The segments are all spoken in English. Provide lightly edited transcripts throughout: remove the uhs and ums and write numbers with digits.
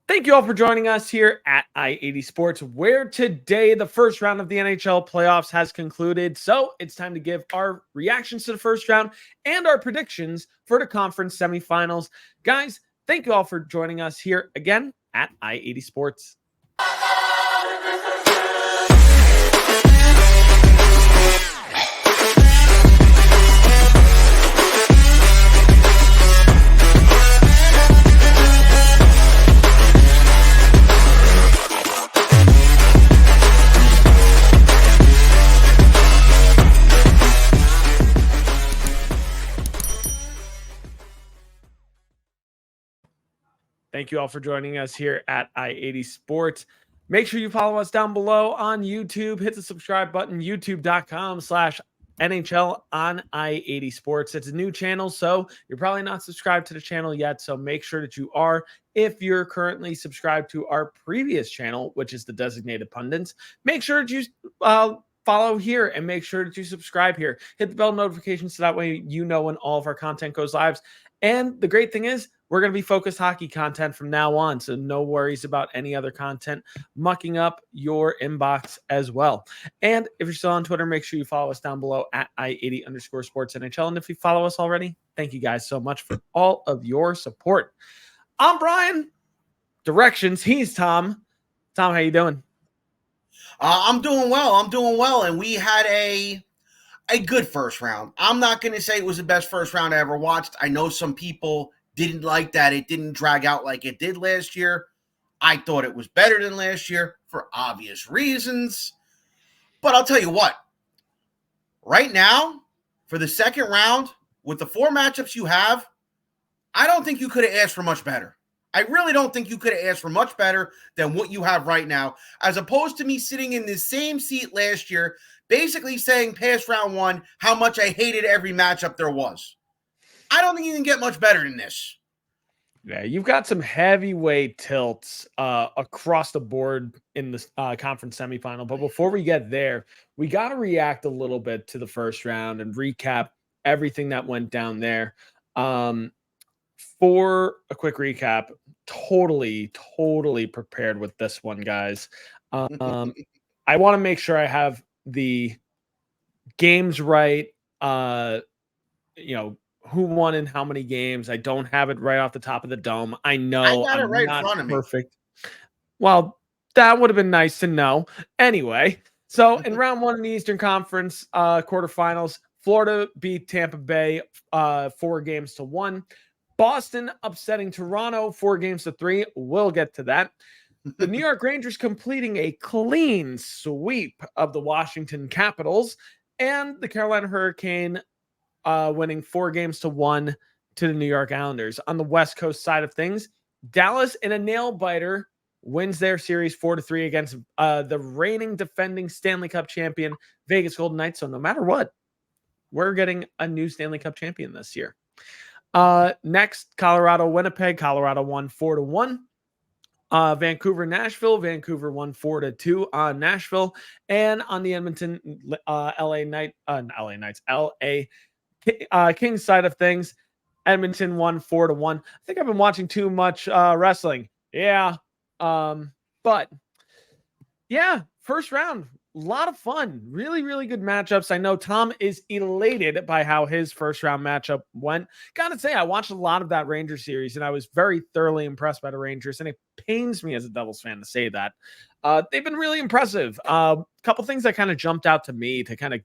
Thank you all for joining us here at I-80 Sports, where today the first round of the NHL playoffs has concluded. So it's time to give our reactions to the first round and our predictions for the conference semifinals. Guys, thank you all for joining us here again at I-80 Sports. Thank you all for joining us here at I-80 Sports. Make sure you follow us down below on YouTube. Hit the subscribe button, youtube.com/NHL on I-80 Sports. It's a new channel, so you're probably not subscribed to the channel yet, so make sure that you are. If you're currently subscribed to our previous channel, which is the Designated Pundits, make sure that you follow here and make sure that you subscribe here. Hit the bell notifications so that way you know when all of our content goes live. And the great thing is, we're going to be focused hockey content from now on, so no worries about any other content mucking up your inbox as well. And if you're still on Twitter, make sure you follow us down below at I80_sports NHL. And if you follow us already, thank you guys so much for all of your support. I'm Brian. Directions. He's Tom. Tom, how you doing? I'm doing well. And we had a good first round. I'm not going to say it was the best first round I ever watched. I know some people didn't like that it didn't drag out like it did last year. I thought it was better than last year for obvious reasons. But I'll tell you what, right now, for the second round, with the four matchups you have, I don't think you could have asked for much better. I really don't think you could have asked for much better than what you have right now, as opposed to me sitting in the same seat last year, basically saying past round one how much I hated every matchup there was. I don't think you can get much better than this. Yeah, you've got some heavyweight tilts across the board in the conference semifinal. But before we get there, we got to react a little bit to the first round and recap everything that went down there. For a quick recap, totally prepared with this one, guys. I want to make sure I have the games right. Who won in how many games. I don't have it right off the top of the dome. I know I got it right not in front of perfect. Well, that would have been nice to know. Anyway, so in round one in the Eastern Conference quarterfinals, Florida beat Tampa Bay 4-1. Boston upsetting Toronto 4-3. We'll get to that. The New York Rangers completing a clean sweep of the Washington Capitals, and the Carolina Hurricane winning 4-1 to the New York Islanders. On the West Coast side of things, Dallas in a nail biter wins their series 4-3 against the reigning defending Stanley Cup champion Vegas Golden Knights. So no matter what, we're getting a new Stanley Cup champion this year. Next, Colorado Winnipeg. Colorado won 4-1. Vancouver Nashville. Vancouver won 4-2 on Nashville. And on the Edmonton LA Kings side of things, Edmonton won 4-1. I think I've been watching too much wrestling. Yeah. But yeah, first round, a lot of fun. Really good matchups. I know Tom is elated by how his first round matchup went. Gotta say, I watched a lot of that Rangers series and I was very thoroughly impressed by the Rangers. And it pains me as a Devils fan to say that. They've been really impressive. A couple things that kind of jumped out to me to kind of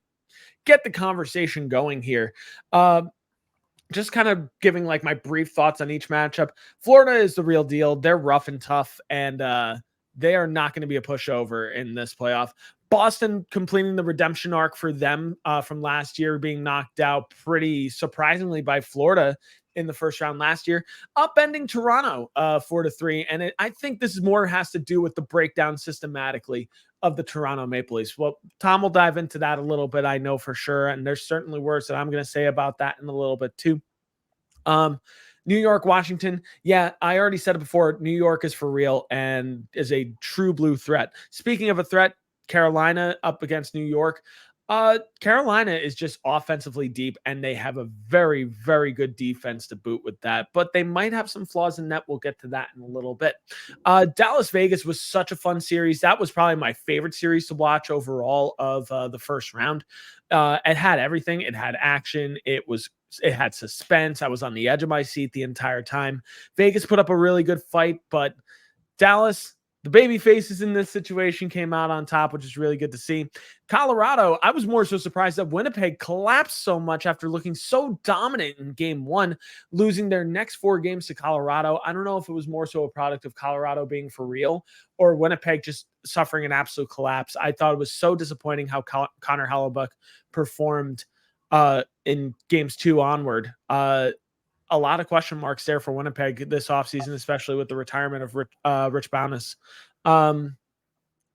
get the conversation going here. Just kind of giving like my brief thoughts on each matchup. Florida is the real deal. They're rough and tough, and they are not going to be a pushover in this playoff. Boston completing the redemption arc for them from last year, being knocked out pretty surprisingly by Florida in the first round last year, upending Toronto 4-3. And I think this is more has to do with the breakdown systematically of the Toronto Maple Leafs. Well, Tom will dive into that a little bit, I know for sure. And there's certainly words that I'm going to say about that in a little bit too. New York, Washington. Yeah, I already said it before. New York is for real and is a true blue threat. Speaking of a threat, Carolina up against New York. Carolina is just offensively deep, and they have a very, very good defense to boot with that. But they might have some flaws in net. We'll get to that in a little bit. Dallas Vegas was such a fun series. That was probably my favorite series to watch overall of the first round. It had everything. It had action. It had suspense. I was on the edge of my seat the entire time. Vegas put up a really good fight, but Dallas, the baby faces in this situation, came out on top, which is really good to see. Colorado, I was more so surprised that Winnipeg collapsed so much after looking so dominant in game one, losing their next 4 games to Colorado. I don't know if it was more so a product of Colorado being for real or Winnipeg just suffering an absolute collapse. I thought it was so disappointing how Connor Hellebuck performed in games 2 onward. A lot of question marks there for Winnipeg this offseason, especially with the retirement of Rich Bowness.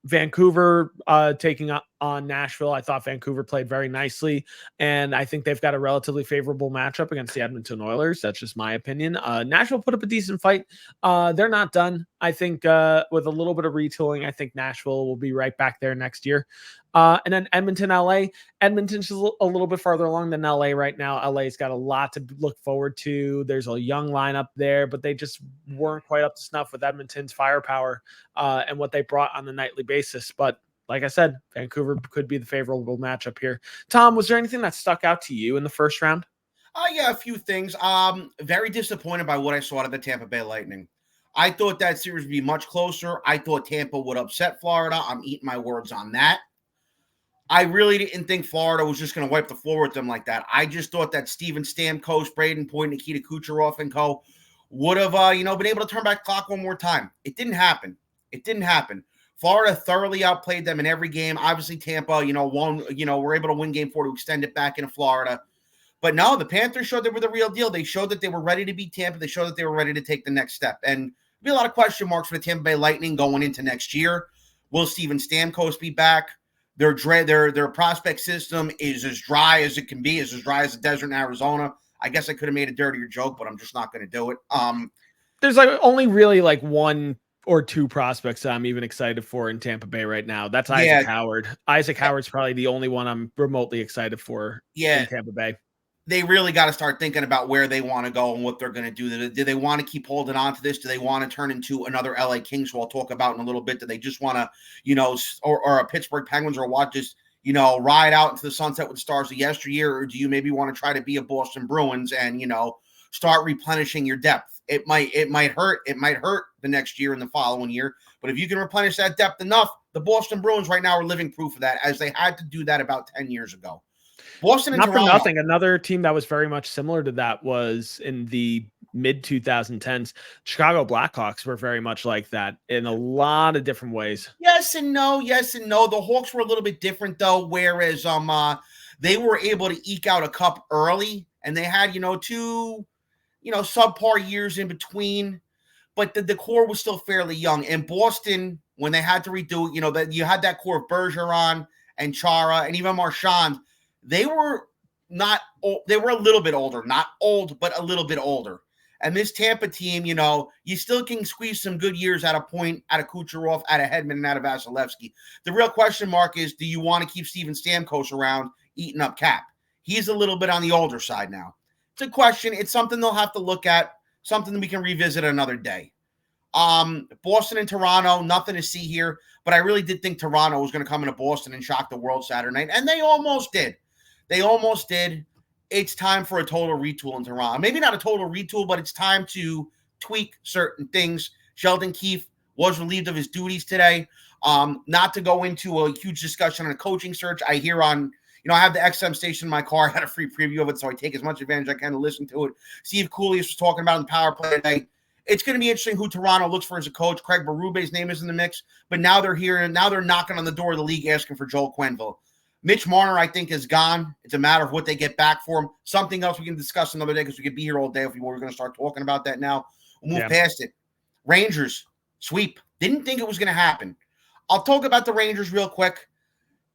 Vancouver taking on Nashville. I thought Vancouver played very nicely, and I think they've got a relatively favorable matchup against the Edmonton Oilers. That's just my opinion. Nashville put up a decent fight. They're not done. I think with a little bit of retooling, I think Nashville will be right back there next year. And then Edmonton, LA. Edmonton's a little bit farther along than LA right now. LA's got a lot to look forward to. There's a young lineup there, but they just weren't quite up to snuff with Edmonton's firepower and what they brought on the nightly basis. But like I said, Vancouver could be the favorable matchup here. Tom, was there anything that stuck out to you in the first round? Yeah, a few things. Very disappointed by what I saw out of the Tampa Bay Lightning. I thought that series would be much closer. I thought Tampa would upset Florida. I'm eating my words on that. I really didn't think Florida was just going to wipe the floor with them like that. I just thought that Steven Stamkos, Braden Point, Nikita Kucherov, and co. would have, been able to turn back the clock one more time. It didn't happen. Florida thoroughly outplayed them in every game. Obviously, Tampa, were able to win game 4 to extend it back into Florida. But no, the Panthers showed they were the real deal. They showed that they were ready to beat Tampa. They showed that they were ready to take the next step. And there'll be a lot of question marks for the Tampa Bay Lightning going into next year. Will Steven Stamkos be back? Their prospect system is as dry as it can be, is as dry as the desert in Arizona. I guess I could have made a dirtier joke, but I'm just not going to do it. There's only really 1 or 2 prospects that I'm even excited for in Tampa Bay right now. That's Isaac Howard. Isaac Howard's probably the only one I'm remotely excited for in Tampa Bay. They really got to start thinking about where they want to go and what they're going to do. Do they want to keep holding on to this? Do they want to turn into another LA Kings, who I'll talk about in a little bit? Do they just want to, or a Pittsburgh Penguins, or what, just, ride out into the sunset with the stars of yesteryear? Or do you maybe want to try to be a Boston Bruins and, start replenishing your depth? It might hurt. It might hurt the next year and the following year. But if you can replenish that depth enough, the Boston Bruins right now are living proof of that, as they had to do that about 10 years ago. Boston and Not Toronto. for nothing. Another team that was very much similar to that was in the mid 2010s. Chicago Blackhawks were very much like that in a lot of different ways. Yes and no. The Hawks were a little bit different though, whereas they were able to eke out a cup early, and they had 2 subpar years in between, but the core was still fairly young. And Boston, when they had to redo it, that you had that core of Bergeron and Chara and even Marchand. They were not old. They were a little bit older, not old, but a little bit older. And this Tampa team, you still can squeeze some good years out of Point, out of Kucherov, out of Hedman, and out of Vasilevsky. The real question mark is, do you want to keep Steven Stamkos around eating up cap? He's a little bit on the older side now. It's a question. It's something they'll have to look at, something that we can revisit another day. Boston and Toronto, nothing to see here, but I really did think Toronto was going to come into Boston and shock the world Saturday night, and they almost did. It's time for a total retool in Toronto. Maybe not a total retool, but it's time to tweak certain things. Sheldon Keefe was relieved of his duties today. Not to go into a huge discussion on a coaching search. I hear on, I have the XM station in my car. I had a free preview of it, so I take as much advantage as I can to listen to it. Steve Cooley was talking about in the power play today. It's going to be interesting who Toronto looks for as a coach. Craig Berube's name is in the mix, but now they're here, and now they're knocking on the door of the league asking for Joel Quenneville. Mitch Marner, I think, is gone. It's a matter of what they get back for him. Something else we can discuss another day, because we could be here all day if we were going to start talking about that now. We'll move past it. Rangers, sweep. Didn't think it was going to happen. I'll talk about the Rangers real quick.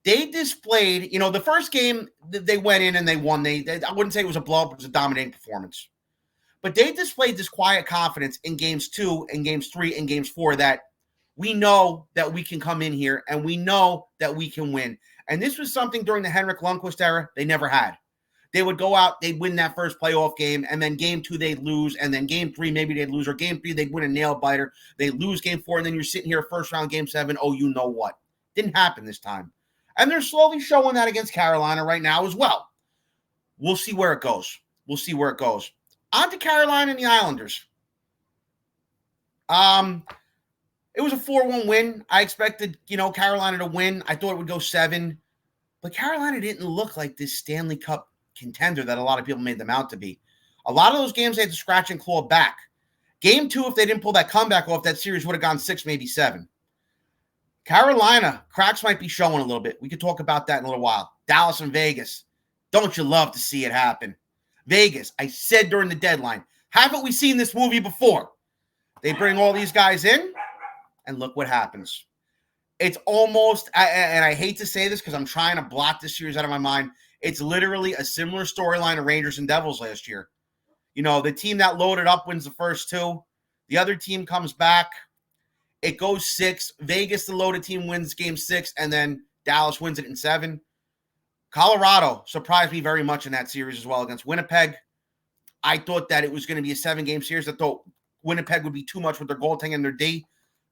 They displayed, the first game, they went in and they won. I wouldn't say it was a blow-up, it was a dominating performance. But they displayed this quiet confidence in games 2 and games 3 and games 4 that we know that we can come in here and we know that we can win. And this was something during the Henrik Lundqvist era they never had. They would go out, they'd win that first playoff game, and then game 2 they'd lose, and then game 3 maybe they'd lose, or game 3 they'd win a nail biter. They lose game 4, and then you're sitting here first round game 7. Oh, you know what? Didn't happen this time. And they're slowly showing that against Carolina right now as well. We'll see where it goes. We'll see where it goes. On to Carolina and the Islanders. It was a 4-1 win. I expected, Carolina to win. I thought it would go 7. But Carolina didn't look like this Stanley Cup contender that a lot of people made them out to be. A lot of those games they had to scratch and claw back. Game 2, if they didn't pull that comeback off, that series would have gone 6, maybe 7. Carolina, cracks might be showing a little bit. We could talk about that in a little while. Dallas and Vegas. Don't you love to see it happen? Vegas, I said during the deadline, haven't we seen this movie before? They bring all these guys in, and look what happens. It's almost, and I hate to say this because I'm trying to blot this series out of my mind, it's literally a similar storyline to Rangers and Devils last year. The team that loaded up wins the first 2. The other team comes back. It goes 6. Vegas, the loaded team, wins game 6, and then Dallas wins it in 7. Colorado surprised me very much in that series as well against Winnipeg. I thought that it was going to be a 7-game series. I thought Winnipeg would be too much with their goaltending and their D.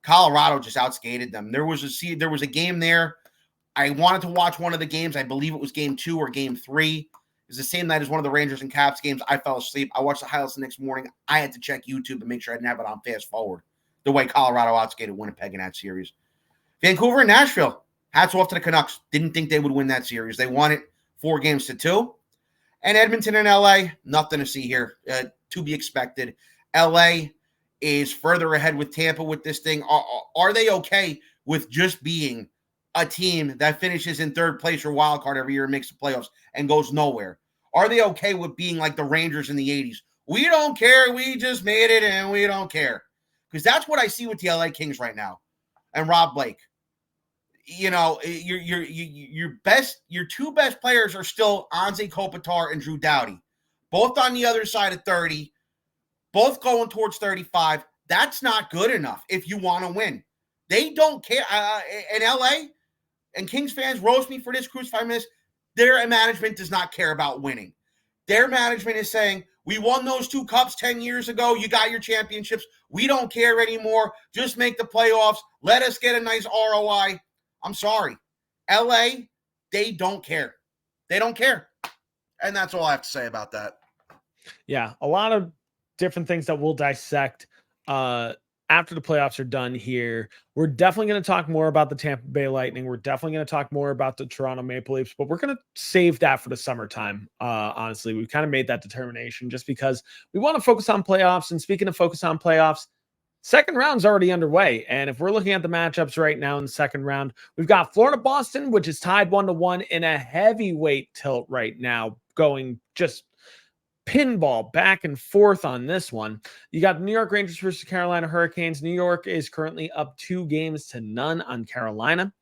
Colorado just outskated them. There was a game there. I wanted to watch one of the games. I believe it was game 2 or game 3. It was the same night as one of the Rangers and Caps games. I fell asleep. I watched the highlights the next morning. I had to check YouTube and make sure I didn't have it on fast forward. The way Colorado outskated Winnipeg in that series. Vancouver and Nashville. Hats off to the Canucks. Didn't think they would win that series. They won it 4-2. And Edmonton and LA, nothing to see here. To be expected. LA is further ahead with Tampa with this thing. Are they okay with just being a team that finishes in 3rd place or wild card every year and makes the playoffs and goes nowhere? Are they okay with being like the Rangers in the 80s? We don't care. We just made it and we don't care. Because that's what I see with the LA Kings right now. And Rob Blake. Your 2 best players are still Anze Kopitar and Drew Doughty. Both on the other side of 30. Both going towards 35. That's not good enough if you want to win. They don't care. In LA, and Kings fans roast me for this, crucify me this, their management does not care about winning. Their management is saying, we won those 2 cups 10 years ago. You got your championships. We don't care anymore. Just make the playoffs. Let us get a nice ROI. I'm sorry. LA, they don't care. They don't care. And that's all I have to say about that. Yeah, a lot of different things that we'll dissect after the playoffs are done here. We're definitely going to talk more about the Tampa Bay Lightning. We're definitely going to talk more about the Toronto Maple Leafs, but we're going to save that for the summertime. Honestly, we've kind of made that determination just because we want to focus on playoffs. And speaking of focus on playoffs, second round's already underway. And if we're looking at the matchups right now in the second round, we've got Florida-Boston, which is tied 1-1 in a heavyweight tilt right now, going just pinball back and forth on this one. You got the New York Rangers versus Carolina Hurricanes. New York is currently up 2-0 on Carolina.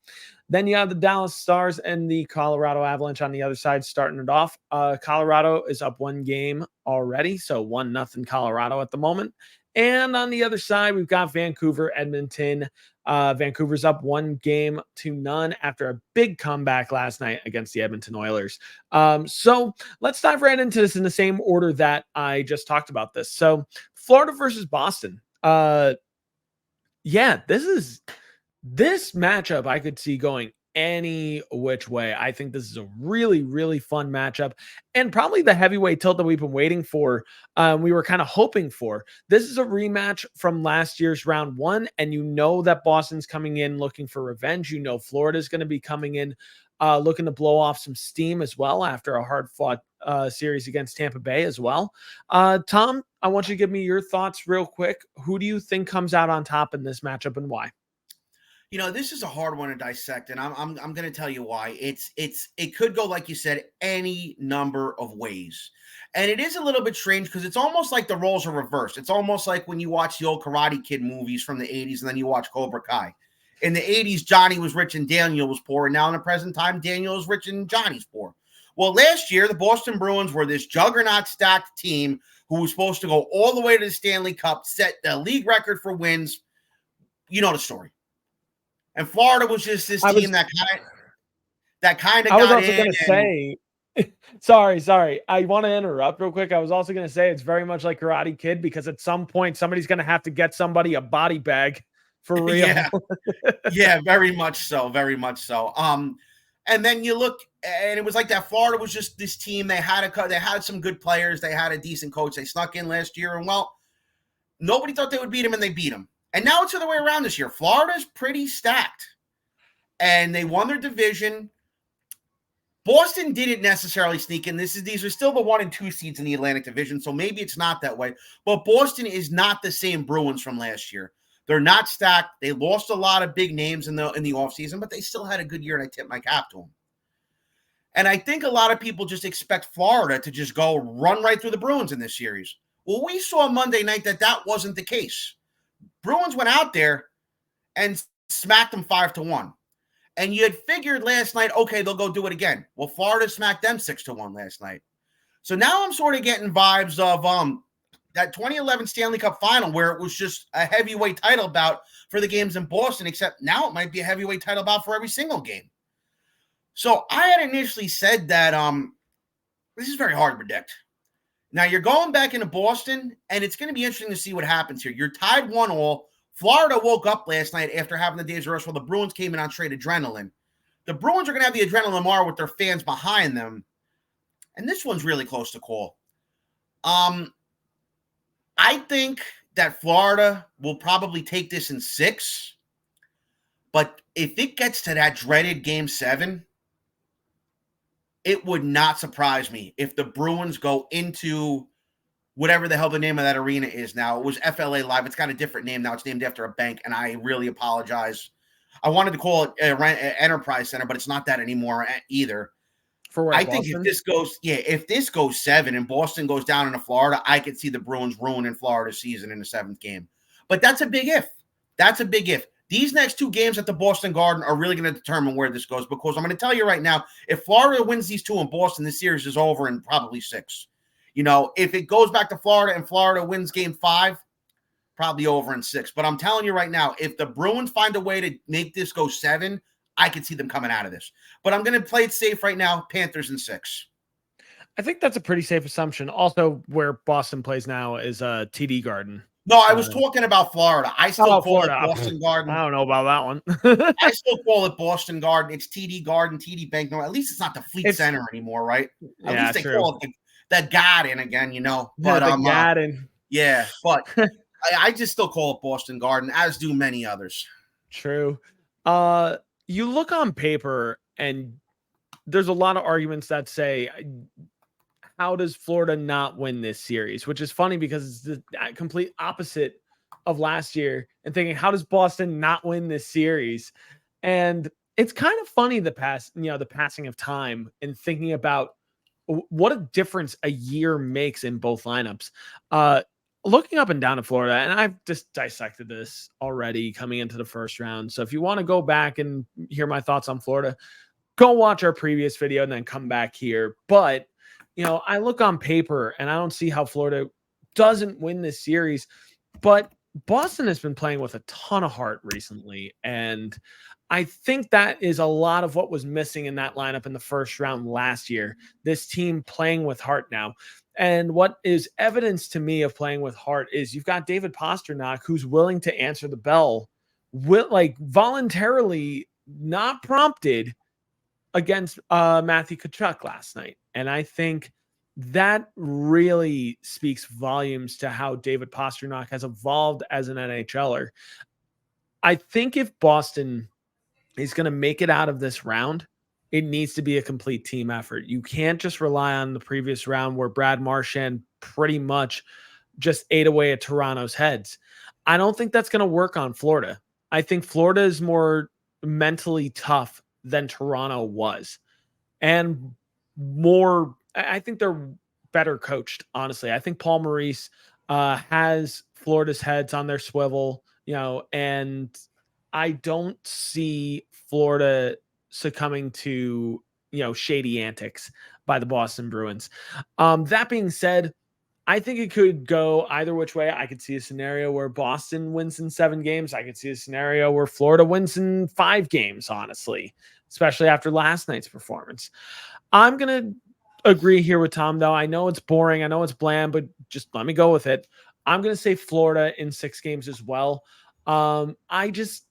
Then you have the Dallas Stars and the Colorado Avalanche on the other side starting it off. Colorado is up 1 game already, so 1-0 Colorado at the moment. And on the other side, we've got Vancouver, Edmonton. Vancouver's up 1-0 after a big comeback last night against the Edmonton Oilers. So let's dive right into this in the same order that I just talked about this. So Florida versus Boston. This matchup I could see going any which way. I think this is a really, really fun matchup and probably the heavyweight tilt that we've been waiting for. We were kind of hoping for. This is a rematch from last year's round 1, and you know that Boston's coming in looking for revenge. You know Florida's going to be coming in looking to blow off some steam as well after a hard-fought series against Tampa Bay as well. Tom, I want you to give me your thoughts real quick. Who do you think comes out on top in this matchup and why? This is a hard one to dissect, and I'm going to tell you why. It could go, like you said, any number of ways. And it is a little bit strange because it's almost like the roles are reversed. It's almost like when you watch the old Karate Kid movies from the 80s and then you watch Cobra Kai. In the 80s, Johnny was rich and Daniel was poor, and now in the present time, Daniel is rich and Johnny's poor. Well, last year, the Boston Bruins were this juggernaut stacked team who was supposed to go all the way to the Stanley Cup, set the league record for wins. You know the story. And Florida was just this I team was that kind of I was got also in going to and say, sorry. I want to interrupt real quick. I was also going to say it's very much like Karate Kid because at some point somebody's going to have to get somebody a body bag for real. yeah, yeah, very much so, very much so. And then you look, and it was like that. Florida was just this team. They had some good players. They had a decent coach. They snuck in last year, and well, nobody thought they would beat them, and they beat them. And now it's the other way around this year. Florida's pretty stacked, and they won their division. Boston didn't necessarily sneak in. These are still the 1 and 2 seeds in the Atlantic Division, so maybe it's not that way. But Boston is not the same Bruins from last year. They're not stacked. They lost a lot of big names in the offseason, but they still had a good year, and I tip my cap to them. And I think a lot of people just expect Florida to just go run right through the Bruins in this series. Well, we saw Monday night that wasn't the case. Bruins went out there and smacked them 5-1. And you had figured last night, okay, they'll go do it again. Well, Florida smacked them 6-1 last night. So now I'm sort of getting vibes of that 2011 Stanley Cup final where it was just a heavyweight title bout for the games in Boston, except now it might be a heavyweight title bout for every single game. So I had initially said that this is very hard to predict. Now you're going back into Boston, and it's going to be interesting to see what happens here. You're tied 1-1. Florida woke up last night after having the day's rest while the Bruins came in on straight adrenaline. The Bruins are going to have the adrenaline tomorrow with their fans behind them. And this one's really close to call. I think that Florida will probably take this in 6. But if it gets to that dreaded Game 7, it would not surprise me if the Bruins go into whatever the hell the name of that arena is now. It was FLA Live. It's got a different name now. It's named after a bank, and I really apologize. I wanted to call it Enterprise Center, but it's not that anymore either. For what, I Boston? think if this goes 7 and Boston goes down into Florida, I could see the Bruins ruining Florida's season in the 7th game. But that's a big if. That's a big if. These next 2 games at the Boston Garden are really going to determine where this goes, because I'm going to tell you right now, if Florida wins these 2 in Boston, this series is over in probably 6. You know, if it goes back to Florida and Florida wins Game 5, probably over in 6. But I'm telling you right now, if the Bruins find a way to make this go 7, I could see them coming out of this. But I'm going to play it safe right now, Panthers in 6. I think that's a pretty safe assumption. Also, where Boston plays now is TD Garden. No, I was talking about Florida. I still call Florida. it Boston Garden. I don't know about that one. I still call it Boston Garden. It's TD Garden, TD Bank. No, at least it's not the Fleet Center anymore, right? At least they call it the Garden again, you know. But the Garden. Yeah, but I just still call it Boston Garden, as do many others. True. You look on paper, and there's a lot of arguments that say, how does Florida not win this series? Which is funny because it's the complete opposite of last year, and thinking, how does Boston not win this series? And it's kind of funny the passing of time and thinking about what a difference a year makes in both lineups. Looking up and down to Florida, and I've just dissected this already coming into the first round. So if you want to go back and hear my thoughts on Florida, go watch our previous video and then come back here. But, I look on paper and I don't see how Florida doesn't win this series. But Boston has been playing with a ton of heart recently. And I think that is a lot of what was missing in that lineup in the first round last year. This team playing with heart now. And what is evidence to me of playing with heart is you've got David Pastrnak, who's willing to answer the bell, voluntarily, not prompted, against Matthew Tkachuk last night. And I think that really speaks volumes to how David Pastrnak has evolved as an NHLer. I think if Boston is going to make it out of this round, it needs to be a complete team effort. You can't just rely on the previous round where Brad Marchand pretty much just ate away at Toronto's heads. I don't think that's going to work on Florida. I think Florida is more mentally tough than Toronto was, and I think they're better coached, honestly. I think Paul Maurice has Florida's heads on their swivel, and I don't see Florida succumbing to, shady antics by the Boston Bruins. That being said, I think it could go either which way. I could see a scenario where Boston wins in 7 games. I could see a scenario where Florida wins in 5 games, honestly, especially after last night's performance. I'm going to agree here with Tom, though. I know it's boring. I know it's bland, but just let me go with it. I'm going to say Florida in 6 games as well. I just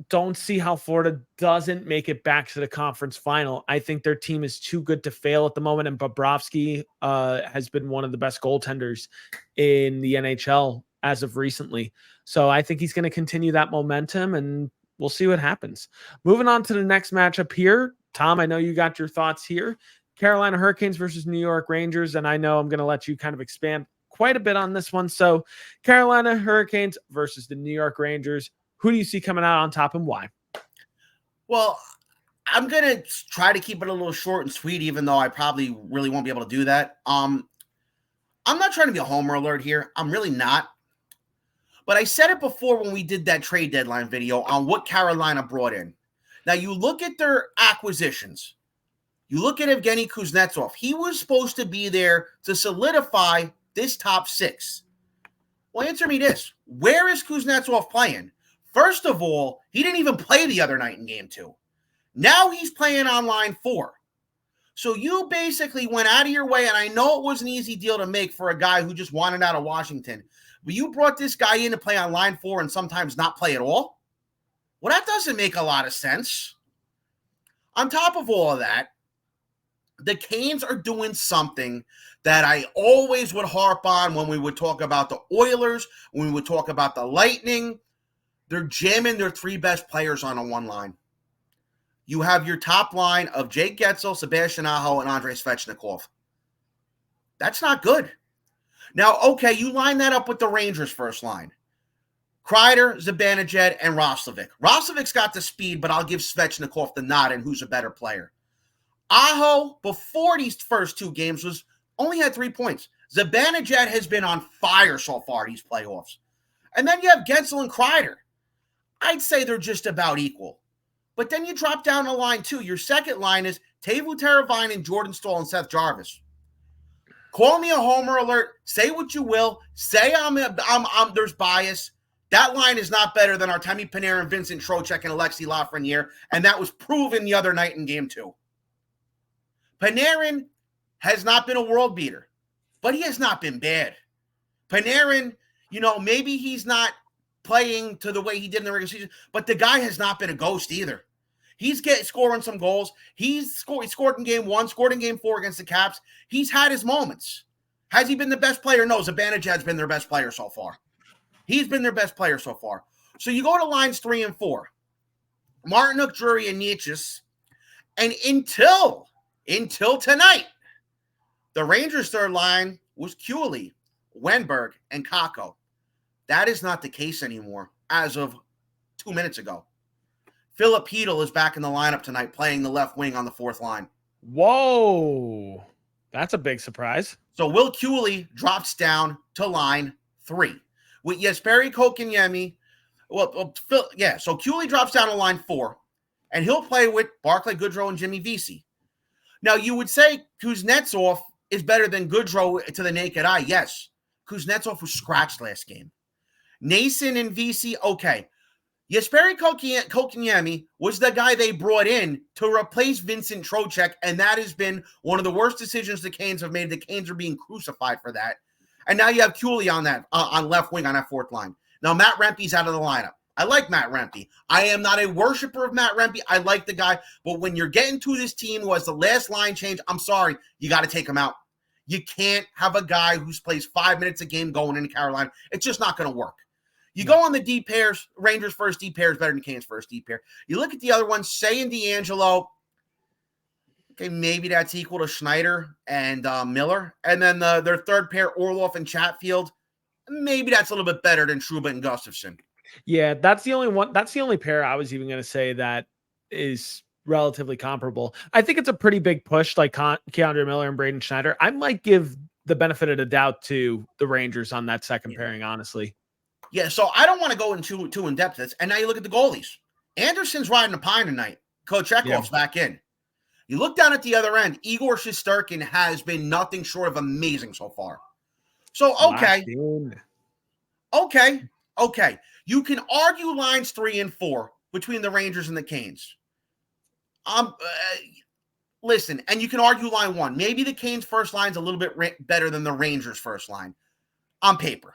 don't see how Florida doesn't make it back to the conference final. I think their team is too good to fail at the moment, and Bobrovsky has been one of the best goaltenders in the NHL as of recently. So I think he's going to continue that momentum, and we'll see what happens. Moving on to the next matchup here. Tom, I know you got your thoughts here. Carolina Hurricanes versus New York Rangers, and I know I'm going to let you kind of expand quite a bit on this one. So Carolina Hurricanes versus the New York Rangers. Who do you see coming out on top and why? Well, I'm going to try to keep it a little short and sweet, even though I probably really won't be able to do that. I'm not trying to be a homer alert here. I'm really not. But I said it before when we did that trade deadline video on what Carolina brought in. Now, you look at their acquisitions. You look at Evgeny Kuznetsov. He was supposed to be there to solidify this top 6. Well, answer me this. Where is Kuznetsov playing? First of all, he didn't even play the other night in game 2. Now he's playing on line 4. So you basically went out of your way, and I know it was an easy deal to make for a guy who just wanted out of Washington, but you brought this guy in to play on line 4 and sometimes not play at all? Well, that doesn't make a lot of sense. On top of all of that, the Canes are doing something that I always would harp on when we would talk about the Oilers, when we would talk about the Lightning. They're jamming their 3 best players on a one line. You have your top line of Jake Getzel, Sebastian Aho, and Andrei Svechnikov. That's not good. Now, okay, you line that up with the Rangers' first line. Kreider, Zibanejad, and Roslovic. Roslovic's got the speed, but I'll give Svechnikov the nod and who's a better player. Aho, before these first 2 games, only had 3 points. Zibanejad has been on fire so far these playoffs. And then you have Getzel and Kreider. I'd say they're just about equal. But then you drop down to line 2. Your second line is Teuvo Teravainen and Jordan Staal and Seth Jarvis. Call me a homer alert. Say what you will. Say there's bias. That line is not better than Artemi Panarin, Vincent Trocheck, and Alexei Lafreniere, and that was proven the other night in game 2. Panarin has not been a world beater, but he has not been bad. Panarin, maybe he's not playing to the way he did in the regular season, but the guy has not been a ghost either. He's scoring some goals. He scored in game 1, scored in game 4 against the Caps. He's had his moments. Has he been the best player? No, Zibanejad's been their best player so far. He's been their best player so far. So you go to lines 3 and 4. Martinook, Drury, and Nietzsche. And until tonight, the Rangers' third line was Cooley, Wenberg, and Kakko. That is not the case anymore as of 2 minutes ago. Philip Hedl is back in the lineup tonight playing the left wing on the 4th line. Whoa. That's a big surprise. So Will Cooley drops down to line 3. With Jesperi Kotkaniemi. So Cooley drops down to line 4, and he'll play with Barclay Goodrow and Jimmy Vesey. Now, you would say Kuznetsov is better than Goodrow to the naked eye. Yes. Kuznetsov was scratched last game. Nason and Vesey, okay. Jesperi Kotkaniemi was the guy they brought in to replace Vincent Trocheck, and that has been one of the worst decisions the Canes have made. The Canes are being crucified for that. And now you have Cooley on that on left wing on that 4th line. Now, Matt Rempe's out of the lineup. I like Matt Rempe. I am not a worshiper of Matt Rempe. I like the guy. But when you're getting to this team who has the last line change, I'm sorry, you got to take him out. You can't have a guy who plays 5 minutes a game going into Carolina. It's just not going to work. You go on the D pairs. Rangers' first D pair is better than Canes' first D pair. You look at the other ones, Shea and D'Angelo. Okay, maybe that's equal to Schneider and Miller. And then their third pair, Orlov and Chatfield. Maybe that's a little bit better than Trouba and Gustafsson. Yeah, that's the only one. That's the only pair I was even going to say that is relatively comparable. I think it's a pretty big push, like Keandre Miller and Braden Schneider. I might give the benefit of the doubt to the Rangers on that second pairing, honestly. Yeah, so I don't want to go into too in depth. And now you look at the goalies. Anderson's riding a pine tonight. Kochekov's back in. You look down at the other end. Igor Shesterkin has been nothing short of amazing so far. So, Locked in. okay. You can argue lines 3 and 4 between the Rangers and the Canes. Um, uh, Listen, and you can argue line 1. Maybe the Canes' first line's a little bit better than the Rangers' first line on paper.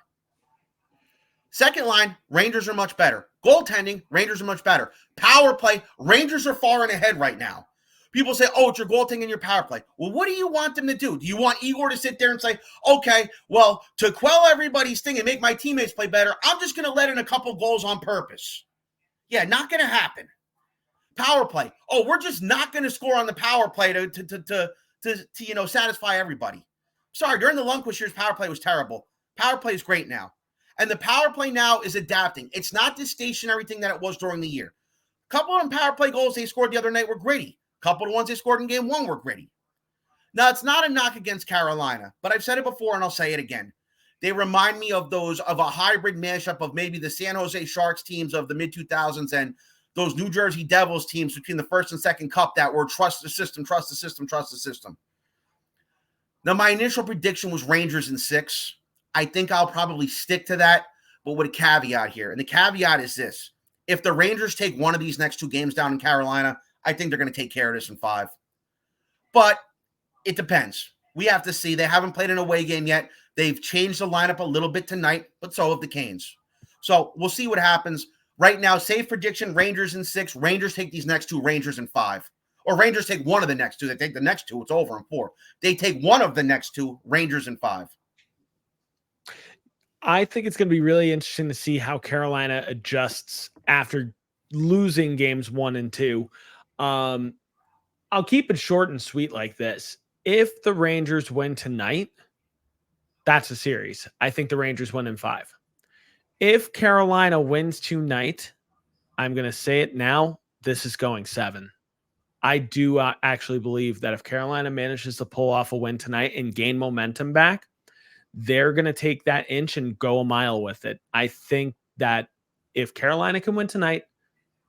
Second line, Rangers are much better. Goaltending, Rangers are much better. Power play, Rangers are far and ahead right now. People say, oh, it's your goaltending and your power play. Well, what do you want them to do? Do you want Igor to sit there and say, okay, well, to quell everybody's thing and make my teammates play better, I'm just going to let in a couple goals on purpose? Yeah, not going to happen. Power play. Oh, we're just not going to score on the power play to satisfy everybody. Sorry, during the Lundqvist years, power play was terrible. Power play is great now. And the power play now is adapting. It's not this stationary thing that it was during the year. A couple of them power play goals they scored the other night were gritty. A couple of the ones they scored in game 1 were gritty. Now, it's not a knock against Carolina, but I've said it before and I'll say it again. They remind me of a hybrid mashup of maybe the San Jose Sharks teams of the mid-2000s and those New Jersey Devils teams between the first and second cup that were trust the system, trust the system, trust the system. Now, my initial prediction was Rangers in 6. I think I'll probably stick to that, but with a caveat here. And the caveat is this. If the Rangers take one of these next 2 games down in Carolina, I think they're going to take care of this in 5. But it depends. We have to see. They haven't played an away game yet. They've changed the lineup a little bit tonight, but so have the Canes. So we'll see what happens. Right now, safe prediction, Rangers in 6. Rangers take these next 2, Rangers in 5. Or Rangers take one of the next 2. They take the next 2, it's over in 4. They take one of the next 2, Rangers in 5. I think it's going to be really interesting to see how Carolina adjusts after losing games 1 and 2. I'll keep it short and sweet like this. If the Rangers win tonight, that's a series. I think the Rangers win in 5. If Carolina wins tonight, I'm going to say it now, this is going 7. I do actually believe that if Carolina manages to pull off a win tonight and gain momentum back, they're going to take that inch and go a mile with it. I think that if Carolina can win tonight,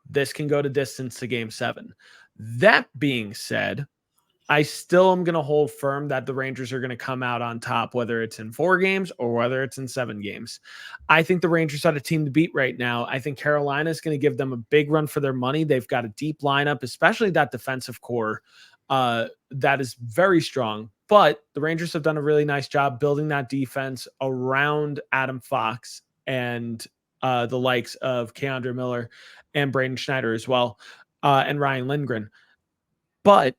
this can go to distance to game 7. That being said, I still am going to hold firm that the Rangers are going to come out on top, whether it's in 4 games or whether it's in 7 games. I think the Rangers are the team to beat right now. I think Carolina is going to give them a big run for their money. They've got a deep lineup, especially that defensive core that is very strong. But the Rangers have done a really nice job building that defense around Adam Fox and the likes of Keandre Miller and Braden Schneider as well, and Ryan Lindgren. But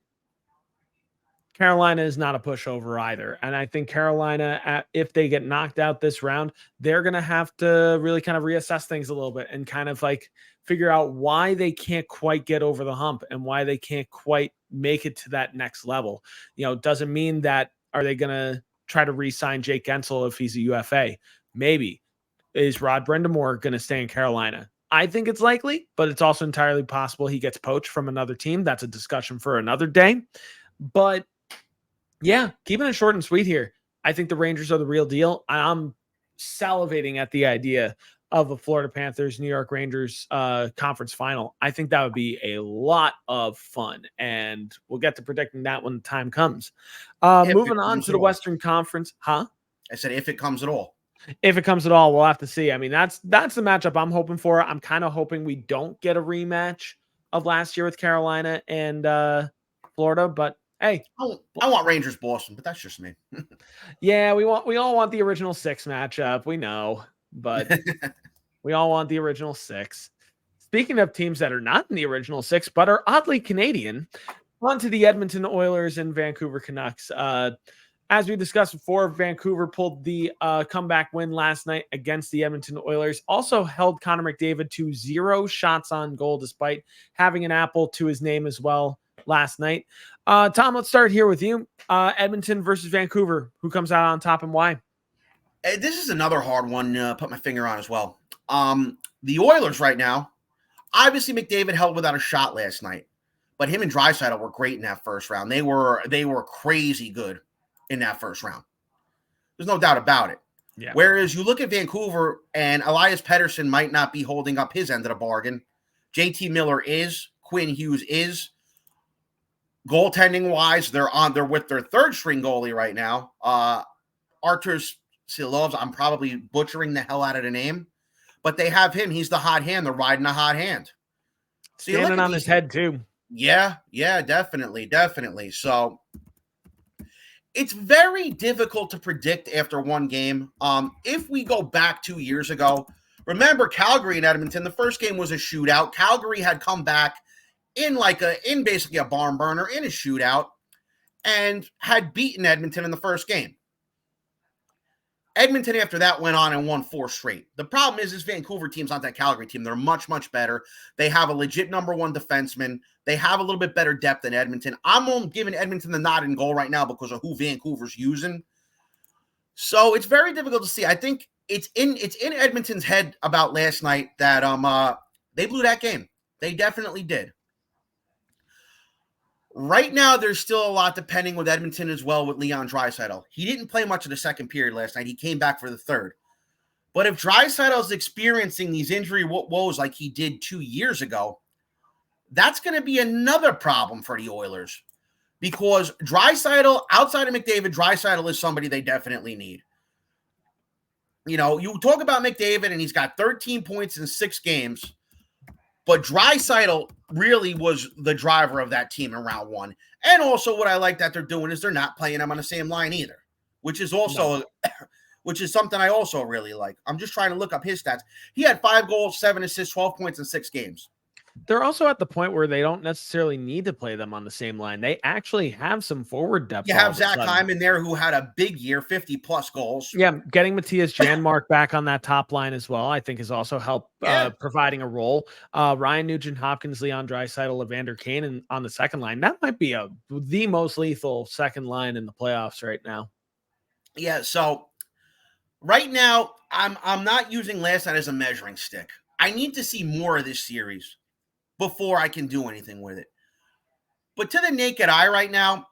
Carolina is not a pushover either. And I think Carolina, if they get knocked out this round, they're going to have to really kind of reassess things a little bit and kind of like figure out why they can't quite get over the hump and why they can't quite make it to that next level. Doesn't mean that are they going to try to re-sign Jake Gensel if he's a UFA? Maybe. Is Rod Brind'Amour going to stay in Carolina? I think it's likely, but it's also entirely possible he gets poached from another team. That's a discussion for another day. But yeah, keeping it short and sweet here. I think the Rangers are the real deal. I'm salivating at the idea of a Florida Panthers, New York Rangers conference final. I think that would be a lot of fun, and we'll get to predicting that when the time comes. Moving on to the Western Conference. Huh? I said if it comes at all. If it comes at all, we'll have to see. I mean, that's the matchup I'm hoping for. I'm kind of hoping we don't get a rematch of last year with Carolina and Florida, but hey, I want Rangers Boston, but that's just me. Yeah, we all want the original 6 matchup. We know, but we all want the original 6. Speaking of teams that are not in the original 6, but are oddly Canadian, on to the Edmonton Oilers and Vancouver Canucks. As we discussed before, Vancouver pulled the comeback win last night against the Edmonton Oilers. Also held Connor McDavid to 0 shots on goal, despite having an apple to his name as well last night. Tom, let's start here with you. Edmonton versus Vancouver. Who comes out on top and why? This is another hard one to put my finger on as well. The Oilers right now, obviously McDavid held without a shot last night, but him and Draisaitl were great in that first round. They were crazy good in that first round. There's no doubt about it. Yeah. Whereas you look at Vancouver and Elias Pettersson might not be holding up his end of the bargain. JT Miller is, Quinn Hughes is. Goaltending wise, they're with their third string goalie right now. Artur Silovs. I'm probably butchering the hell out of the name, but they have him. He's the hot hand. They're riding the hot hand. So you look Standing at on his these. head too. Yeah, definitely. So it's very difficult to predict after one game. If we go back 2 years ago, remember Calgary and Edmonton, the first game was a shootout. Calgary had come back in basically a barn burner in a shootout and had beaten Edmonton in the first game. Edmonton after that went on and won 4 straight. The problem is this Vancouver team's not that Calgary team. They're much, much better. They have a legit number one defenseman. They have a little bit better depth than Edmonton. I'm giving Edmonton the nod in goal right now because of who Vancouver's using. So it's very difficult to see. I think it's in Edmonton's head about last night that they blew that game. They definitely did. Right now, there's still a lot depending with Edmonton as well with Leon Draisaitl. He didn't play much of the second period last night. He came back for the third. But if Draisaitl's experiencing these injury woes like he did 2 years ago, that's going to be another problem for the Oilers. Because Draisaitl, outside of McDavid, Draisaitl is somebody they definitely need. You know, you talk about McDavid, and he's got 13 points in 6 games. But Draisaitl really was the driver of that team in round one. And also what I like that they're doing is they're not playing him on the same line either, which is also which is something I also really like. I'm just trying to look up his stats. He had 5 goals, 7 assists, 12 points in 6 games. They're also at the point where they don't necessarily need to play them on the same line. They actually have some forward depth. You have Zach Hyman there who had a big year, 50-plus goals. Yeah, getting Matthias Janmark back on that top line as well, I think, has also helped providing a role. Ryan Nugent-Hopkins, Leon Draisaitl, Evander Kane on the second line. That might be the most lethal second line in the playoffs right now. Yeah, so right now, I'm not using last night as a measuring stick. I need to see more of this series before I can do anything with it. But to the naked eye right now,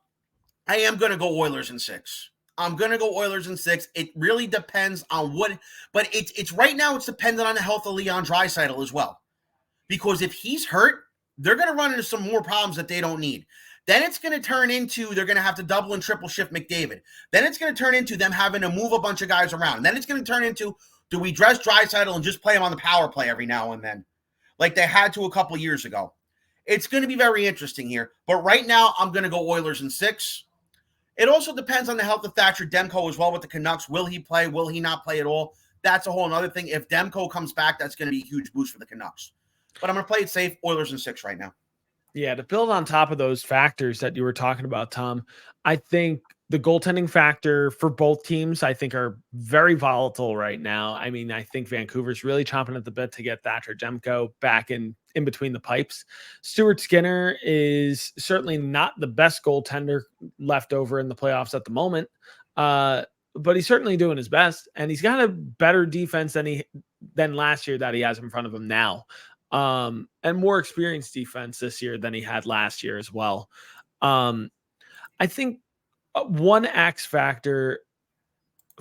I am going to go Oilers in 6. I'm going to go Oilers in 6. It really depends on but it's right now it's dependent on the health of Leon Draisaitl as well. Because if he's hurt, they're going to run into some more problems that they don't need. Then it's going to turn into they're going to have to double and triple shift McDavid. Then it's going to turn into them having to move a bunch of guys around. And then it's going to turn into, do we dress Draisaitl and just play him on the power play every now and then? Like they had to a couple years ago. It's going to be very interesting here. But right now, I'm going to go Oilers in 6. It also depends on the health of Thatcher Demko as well with the Canucks. Will he play? Will he not play at all? That's a whole other thing. If Demko comes back, that's going to be a huge boost for the Canucks. But I'm going to play it safe. Oilers in 6 right now. Yeah, to build on top of those factors that you were talking about, Tom, I think the goaltending factor for both teams, I think, are very volatile right now. I mean, I think Vancouver's really chomping at the bit to get Thatcher Demko back in between the pipes. Stuart Skinner is certainly not the best goaltender left over in the playoffs at the moment, but he's certainly doing his best, and he's got a better defense than last year that he has in front of him now. And more experienced defense this year than he had last year as well. I think one X factor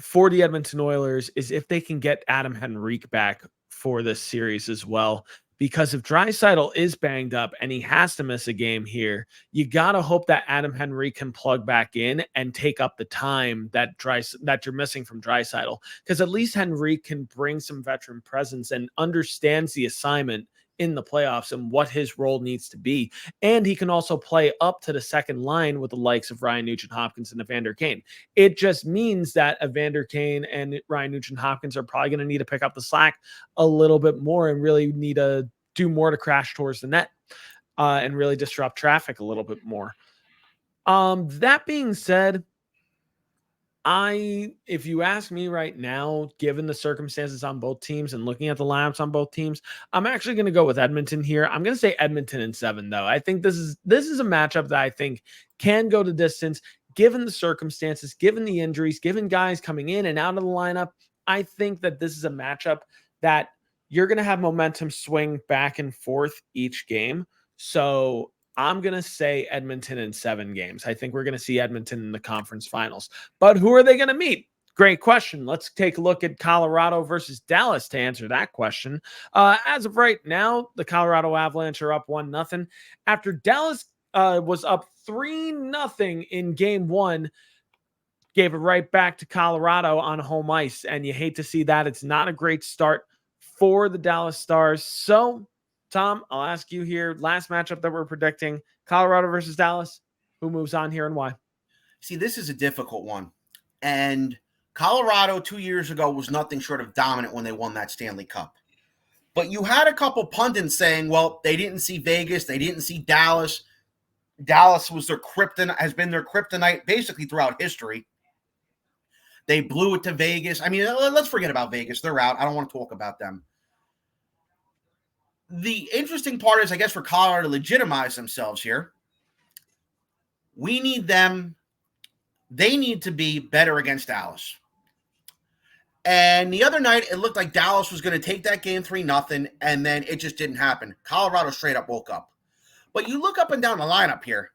for the Edmonton Oilers is if they can get Adam Henrique back for this series as well. Because if Draisaitl is banged up and he has to miss a game here, you got to hope that Adam Henrique can plug back in and take up the time that you're missing from Draisaitl. Because at least Henrique can bring some veteran presence and understands the assignment in the playoffs and what his role needs to be. And he can also play up to the second line with the likes of Ryan Nugent-Hopkins and Evander Kane. It just means that Evander Kane and Ryan Nugent-Hopkins are probably going to need to pick up the slack a little bit more and really need to do more to crash towards the net and really disrupt traffic a little bit more. That being said, if you ask me right now, given the circumstances on both teams and looking at the lineups on both teams, I'm actually going to go with Edmonton here. I'm going to say Edmonton in 7, though. I think this is a matchup that I think can go the distance, given the circumstances, given the injuries, given guys coming in and out of the lineup. I think that this is a matchup that you're going to have momentum swing back and forth each game. So I'm going to say Edmonton in 7 games. I think we're going to see Edmonton in the conference finals. But who are they going to meet? Great question. Let's take a look at Colorado versus Dallas to answer that question. As of right now, the Colorado Avalanche are up 1-0. After Dallas was up 3-0 in game 1, gave it right back to Colorado on home ice, and you hate to see that. It's not a great start for the Dallas Stars. So, Tom, I'll ask you here, last matchup that we're predicting, Colorado versus Dallas. Who moves on here and why? See, this is a difficult one. And Colorado 2 years ago was nothing short of dominant when they won that Stanley Cup. But you had a couple pundits saying, well, they didn't see Vegas, they didn't see Dallas. Dallas was their kryptonite, has been their kryptonite basically throughout history. They blew it to Vegas. I mean, let's forget about Vegas. They're out. I don't want to talk about them. The interesting part is, I guess, for Colorado to legitimize themselves here, we need them. They need to be better against Dallas. And the other night, it looked like Dallas was going to take that game 3-0, and then it just didn't happen. Colorado straight up woke up. But you look up and down the lineup here,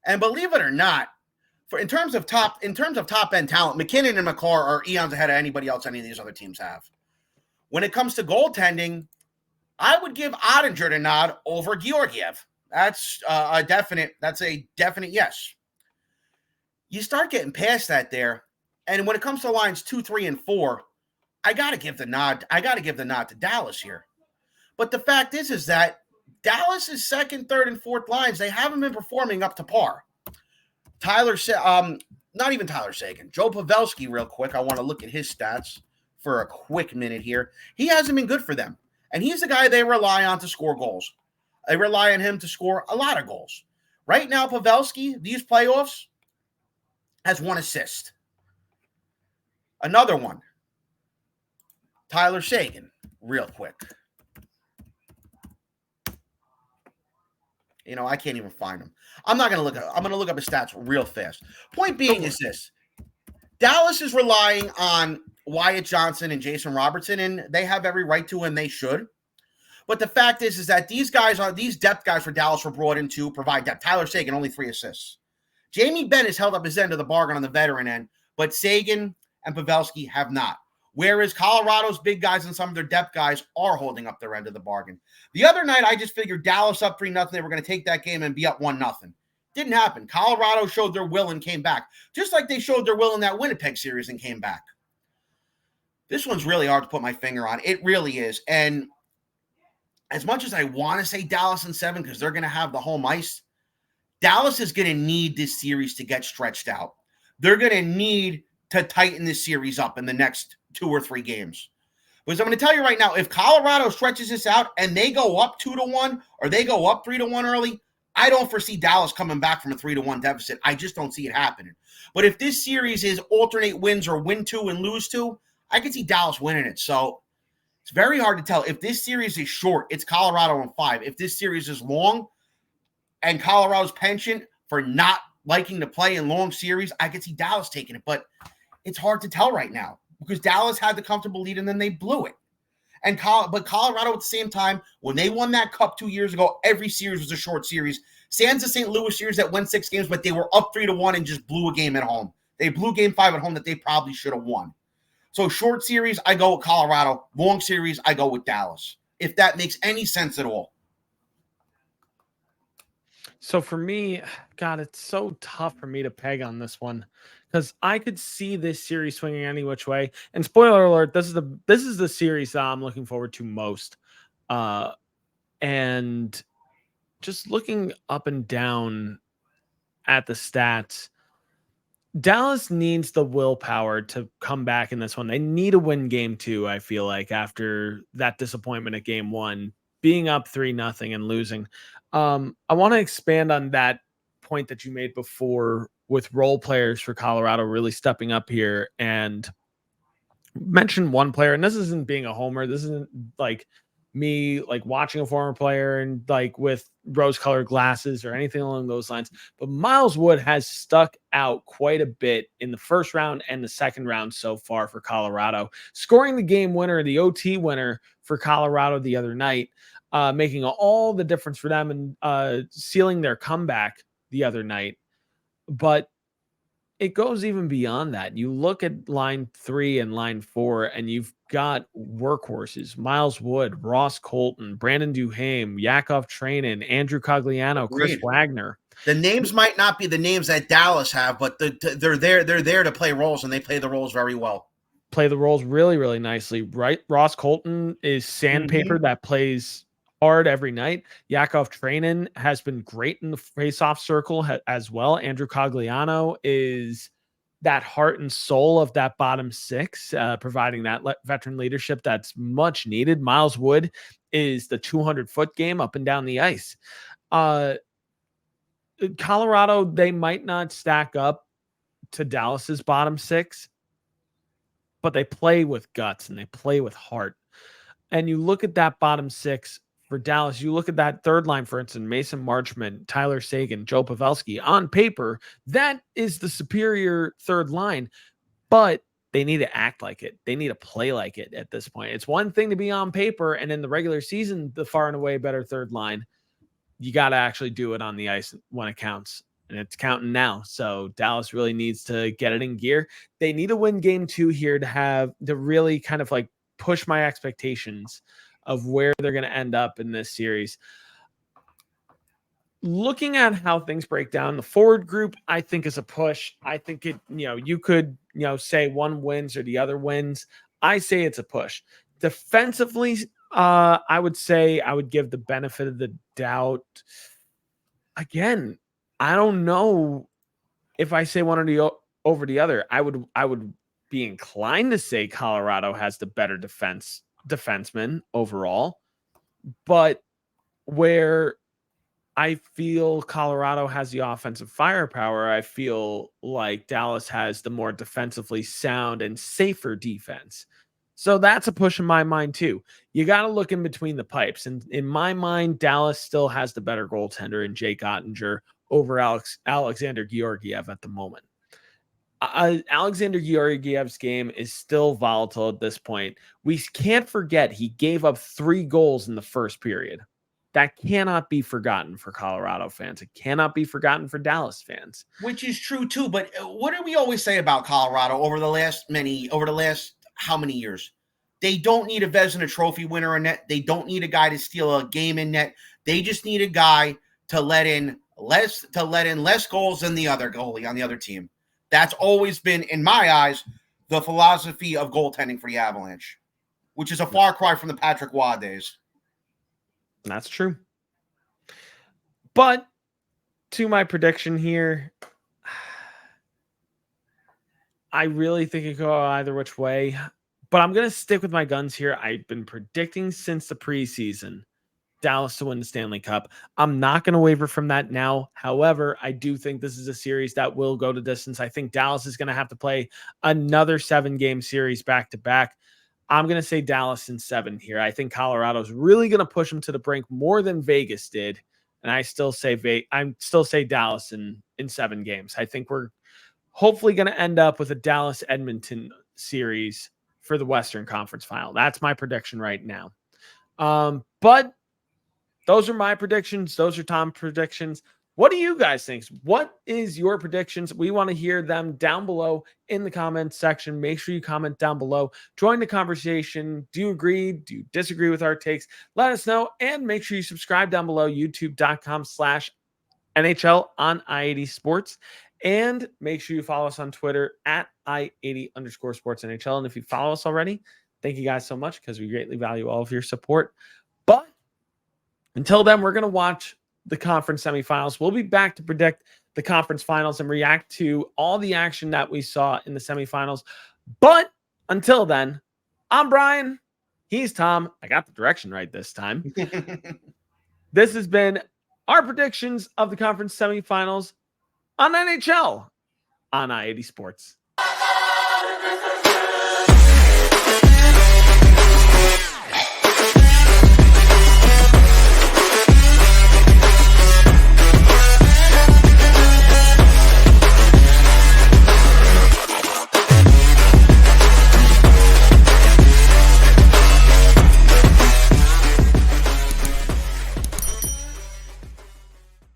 and believe it or not, in terms of top end talent, McKinnon and McCarr are eons ahead of anybody else any of these other teams have. When it comes to goaltending, I would give Ottinger the nod over Georgiev. That's a definite yes. You start getting past that there, and when it comes to lines 2, 3, and 4, I got to give the nod to Dallas here. But the fact is that Dallas's second, third, and fourth lines, they haven't been performing up to par. Not even Tyler Seguin. Joe Pavelski, real quick. I want to look at his stats for a quick minute here. He hasn't been good for them. And he's the guy they rely on to score goals. They rely on him to score a lot of goals. Right now, Pavelski, these playoffs, has 1 assist. Another one. Tyler Seguin, real quick. I can't even find him. I'm going to look up his stats real fast. Point being is this. Dallas is relying on Wyatt Johnson and Jason Robertson, and they have every right to, and they should. But the fact is that these depth guys for Dallas were brought in to provide depth. Tyler Seguin, only 3 assists. Jamie Benn has held up his end of the bargain on the veteran end, but Seguin and Pavelski have not. Whereas Colorado's big guys and some of their depth guys are holding up their end of the bargain. The other night, I just figured Dallas up 3-0. They were going to take that game and be up 1-0. Didn't happen. Colorado showed their will and came back, just like they showed their will in that Winnipeg series and came back. This one's really hard to put my finger on. It really is. And as much as I want to say Dallas in 7 because they're going to have the home ice, Dallas is going to need this series to get stretched out. They're going to need to tighten this series up in the next 2 or 3 games. Because I'm going to tell you right now, if Colorado stretches this out and they go up 2-1 or they go up 3-1 early, I don't foresee Dallas coming back from a 3-1 deficit. I just don't see it happening. But if this series is alternate wins or win 2 and lose 2, I can see Dallas winning it. So it's very hard to tell. If this series is short, it's Colorado in 5. If this series is long and Colorado's penchant for not liking to play in long series, I could see Dallas taking it. But it's hard to tell right now because Dallas had the comfortable lead and then they blew it. But Colorado at the same time, when they won that cup 2 years ago, every series was a short series. Sans the St. Louis series that went 6 games, but they were up 3-1 and just blew a game at home. They blew game 5 at home that they probably should have won. So short series, I go with Colorado. Long series, I go with Dallas. If that makes any sense at all. So for me, God, it's so tough for me to peg on this one because I could see this series swinging any which way. And spoiler alert, this is the series that I'm looking forward to most. And just looking up and down at the stats, Dallas needs the willpower to come back in this one. They need to win game 2, I feel like, after that disappointment at game 1, being up 3-0 and losing. I want to expand on that point that you made before with role players for Colorado really stepping up here and mention one player. And this isn't being a homer. This isn't like me like watching a former player and like with rose-colored glasses or anything along those lines. But Miles Wood has stuck out quite a bit in the first round and the second round so far for Colorado, scoring the game winner, the OT winner for Colorado the other night, making all the difference for them and sealing their comeback the other night. But it goes even beyond that. You look at line 3 and line 4, and you've got workhorses: Miles Wood, Ross Colton, Brandon Duhaime, Yakov Trainin, Andrew Cogliano, Chris Agreed. Wagner. The names might not be the names that Dallas have, but they're there. They're there to play roles, and they play the roles very well. Play the roles really, really nicely, right? Ross Colton is sandpaper that plays hard every night. Yakov Trenin has been great in the face-off circle as well. Andrew Cogliano is that heart and soul of that bottom six, providing that veteran leadership that's much needed. Miles Wood is the 200-foot game up and down the ice. Colorado, they might not stack up to Dallas's bottom six, but they play with guts and they play with heart. And you look at that bottom six for Dallas, you look at that third line, for instance, Mason Marchment, Tyler Seguin, Joe Pavelski. On paper, that is the superior third line, but they need to act like it. They need to play like it at this point. It's one thing to be on paper and in the regular season, the far and away better third line. You got to actually do it on the ice when it counts. And it's counting now. So Dallas really needs to get it in gear. They need to win game 2 here to really kind of like push my expectations of where they're going to end up in this series. Looking at how things break down, the forward group, I think is a push. I think you could, say one wins or the other wins. I say it's a push. Defensively, I would say I would give the benefit of the doubt. Again, I don't know if I say one or over the other. I would be inclined to say Colorado has the better defenseman overall, but where I feel Colorado has the offensive firepower, I feel like Dallas has the more defensively sound and safer defense. So that's a push in my mind too. You got to look in between the pipes. And in my mind, Dallas still has the better goaltender in Jake Ottinger over Alexander Georgiev at the moment. Alexander Georgiev's game is still volatile at this point. We can't forget he gave up 3 goals in the first period. That cannot be forgotten for Colorado fans. It cannot be forgotten for Dallas fans. Which is true too. But what do we always say about Colorado over the last how many years? They don't need a Vezina Trophy winner in net. They don't need a guy to steal a game in net. They just need a guy to let in less goals than the other goalie on the other team. That's always been, in my eyes, the philosophy of goaltending for the Avalanche, which is a far cry from the Patrick Waugh days. That's true. But to my prediction here, I really think it could go either which way, but I'm going to stick with my guns here. I've been predicting since the preseason Dallas to win the Stanley Cup. I'm not going to waver from that now. However, I do think this is a series that will go to distance. I think Dallas is going to have to play another 7-game series back to back. I'm going to say Dallas in 7 here. I think Colorado's really going to push them to the brink more than Vegas did. And I still say Dallas in 7 games. I think we're hopefully going to end up with a Dallas-Edmonton series for the Western Conference Final. That's my prediction right now. But those are my predictions. Those are Tom's predictions. What do you guys think? What is your predictions? We want to hear them down below in the comments section. Make sure you comment down below. Join the conversation. Do you agree? Do you disagree with our takes? Let us know. And make sure you subscribe down below, youtube.com/NHL on I80 Sports. And make sure you follow us on Twitter at I80_sports NHL. And if you follow us already, thank you guys so much because we greatly value all of your support. But until then, we're going to watch the conference semifinals. We'll be back to predict the conference finals and react to all the action that we saw in the semifinals. But until then, I'm Brian. He's Tom. I got the direction right this time. This has been our predictions of the conference semifinals on NHL on I80 Sports.